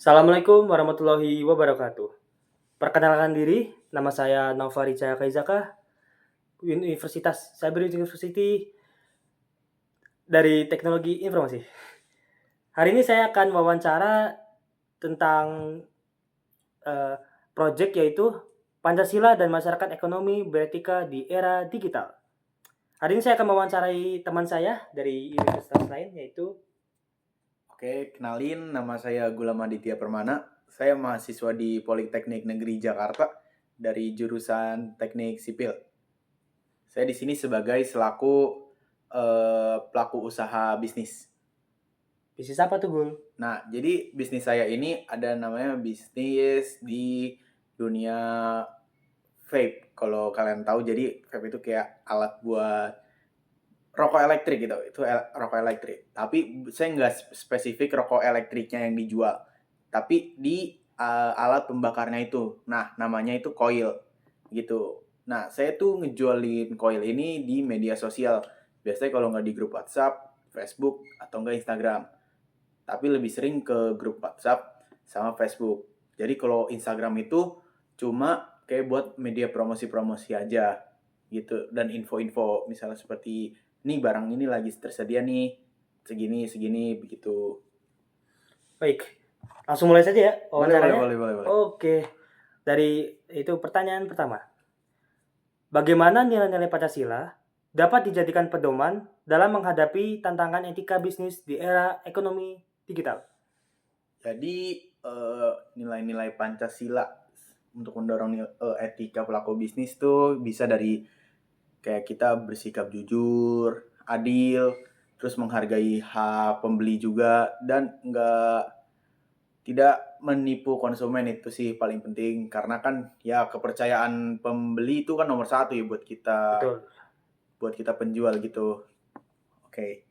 Assalamualaikum warahmatullahi wabarakatuh. Perkenalkan diri, nama saya Naufari Cahaya Kaizaka, Universitas Cyber University dari Teknologi Informasi. Hari ini saya akan wawancara tentang eh, proyek yaitu Pancasila dan Masyarakat Ekonomi Beretika di Era Digital. Hari ini saya akan mewawancarai teman saya dari universitas lain yaitu Oke, kenalin nama saya Gulam Aditya Permana. Saya mahasiswa di Politeknik Negeri Jakarta dari jurusan Teknik Sipil. Saya di sini sebagai selaku pelaku usaha bisnis. bisnis apa tuh, Gul? Nah, jadi bisnis saya ini ada namanya bisnis di dunia vape. Kalau kalian tahu, jadi vape itu kayak alat buat rokok elektrik gitu. Itu rokok elektrik. Tapi saya nggak spesifik rokok elektriknya yang dijual. Tapi di alat pembakarnya itu. Nah, namanya itu coil gitu. Nah, saya tuh ngejualin coil ini di media sosial. Biasanya kalau nggak di grup WhatsApp, Facebook, atau nggak Instagram. Tapi lebih sering ke grup WhatsApp sama Facebook. Jadi kalau Instagram itu cuma kayak buat media promosi-promosi aja gitu. Dan info-info misalnya seperti, nih barang ini lagi tersedia nih, segini, begitu. Baik, langsung mulai saja ya wawancaranya. Boleh. Oke, dari itu pertanyaan pertama. Bagaimana nilai-nilai Pancasila dapat dijadikan pedoman dalam menghadapi tantangan etika bisnis di era ekonomi digital? Jadi nilai-nilai Pancasila untuk mendorong etika pelaku bisnis tuh bisa dari kayak kita bersikap jujur, adil, terus menghargai hak pembeli juga, dan tidak menipu konsumen. Itu sih paling penting, karena kan ya kepercayaan pembeli itu kan nomor satu ya Betul. buat kita penjual gitu. Oke.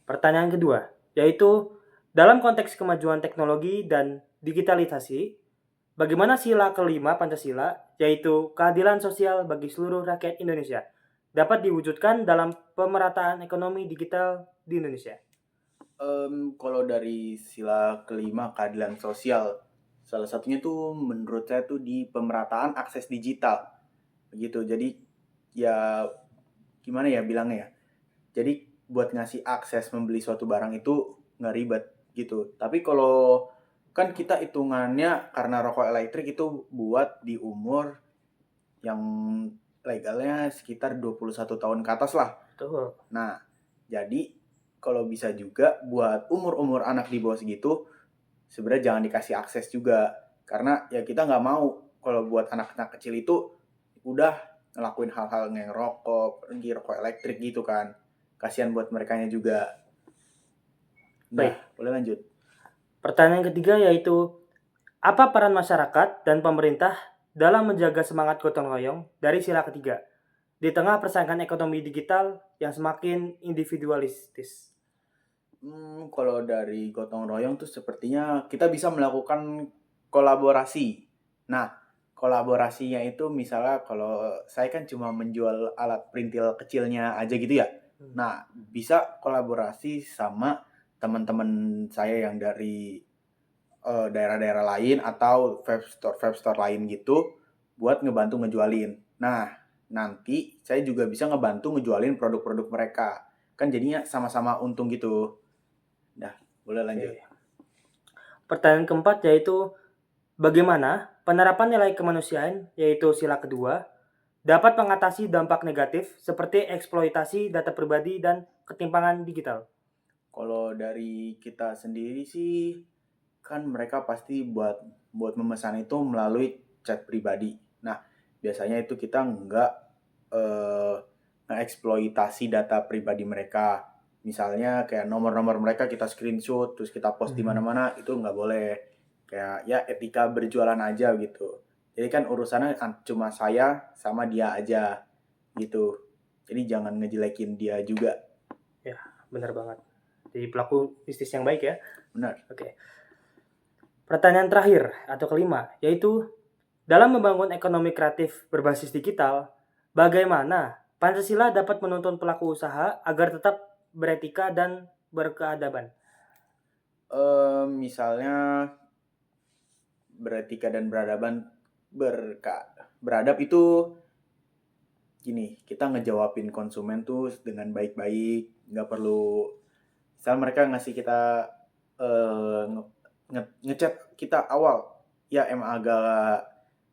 Pertanyaan kedua, yaitu dalam konteks kemajuan teknologi dan digitalisasi, bagaimana sila kelima Pancasila, yaitu keadilan sosial bagi seluruh rakyat Indonesia, dapat diwujudkan dalam pemerataan ekonomi digital di Indonesia? Kalau dari sila kelima keadilan sosial, salah satunya tuh menurut saya tuh di pemerataan akses digital begitu. Jadi ya gimana ya bilangnya ya, jadi buat ngasih akses membeli suatu barang itu nggak ribet gitu. Tapi kalau kan kita hitungannya karena rokok elektrik itu buat di umur yang legalnya sekitar 21 tahun ke atas lah. Betul. Nah, jadi kalau bisa juga buat umur-umur anak di bawah segitu, sebenarnya jangan dikasih akses juga. Karena ya kita nggak mau kalau buat anak-anak kecil itu udah ngelakuin hal-hal yang rokok, pergi rokok elektrik gitu kan. Kasihan buat merekanya juga. Nah, Baik. boleh lanjut. Pertanyaan ketiga yaitu, apa peran masyarakat dan pemerintah dalam menjaga semangat gotong royong dari sila ketiga di tengah persaingan ekonomi digital yang semakin individualistis? Kalau dari gotong royong tuh sepertinya kita bisa melakukan kolaborasi. Nah, kolaborasinya itu misalnya kalau saya kan cuma menjual alat printil kecilnya aja gitu ya. Nah, bisa kolaborasi sama teman-teman saya yang dari daerah-daerah lain atau vape store lain gitu buat ngebantu ngejualin. Nah, nanti saya juga bisa ngebantu ngejualin produk-produk mereka. Kan jadinya sama-sama untung gitu. Nah, boleh lanjut. Oke. Pertanyaan keempat yaitu, bagaimana penerapan nilai kemanusiaan yaitu sila kedua dapat mengatasi dampak negatif seperti eksploitasi data pribadi dan ketimpangan digital? Kalau dari kita sendiri sih, kan mereka pasti buat memesan itu melalui chat pribadi. Nah, biasanya itu kita nggak eh, ngeeksploitasi data pribadi mereka. Misalnya kayak nomor-nomor mereka kita screenshot terus kita post di mana-mana, itu nggak boleh. Kayak ya etika berjualan aja gitu. Jadi kan urusannya cuma saya sama dia aja gitu. Jadi jangan ngejelekin dia juga. Ya, benar banget. Jadi pelaku bisnis yang baik ya. Benar. Oke. Pertanyaan terakhir atau kelima yaitu, dalam membangun ekonomi kreatif berbasis digital, bagaimana Pancasila dapat menuntun pelaku usaha agar tetap beretika dan berkeadaban? Misalnya beretika dan beradab itu gini, kita ngejawabin konsumen tuh dengan baik-baik, nggak perlu misal mereka ngasih kita ngechat kita awal, ya emang agak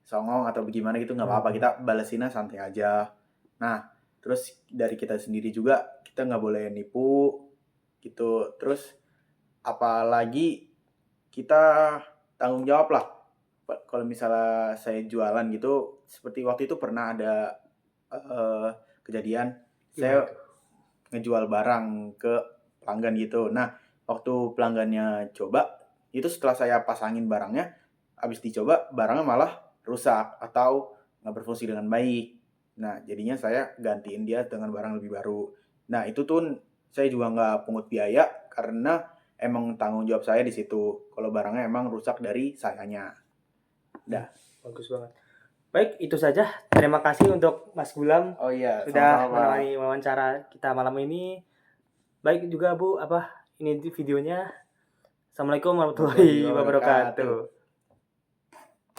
songong atau bagaimana gitu nggak apa-apa, kita balesinnya santai aja. Nah, terus dari kita sendiri juga kita nggak boleh nipu gitu. Terus apalagi kita tanggung jawab lah. Kalau misalnya saya jualan gitu, seperti waktu itu pernah ada kejadian saya Gimana tuh? ngejual barang ke pelanggan gitu. Nah, waktu pelanggannya coba, itu setelah saya pasangin barangnya, habis dicoba barangnya malah rusak atau nggak berfungsi dengan baik. Nah, jadinya saya gantiin dia dengan barang lebih baru. Nah, itu tuh saya juga nggak pungut biaya karena emang tanggung jawab saya di situ. Kalau barangnya emang rusak dari sayanya. Dah. Bagus banget. Baik, itu saja. Terima kasih untuk Mas Gulam Oh iya, sudah sama-sama, Pak. menemani wawancara kita malam ini. Baik juga Bu, ini videonya. Assalamualaikum warahmatullahi Warahmatullahi wabarakatuh. wabarakatuh.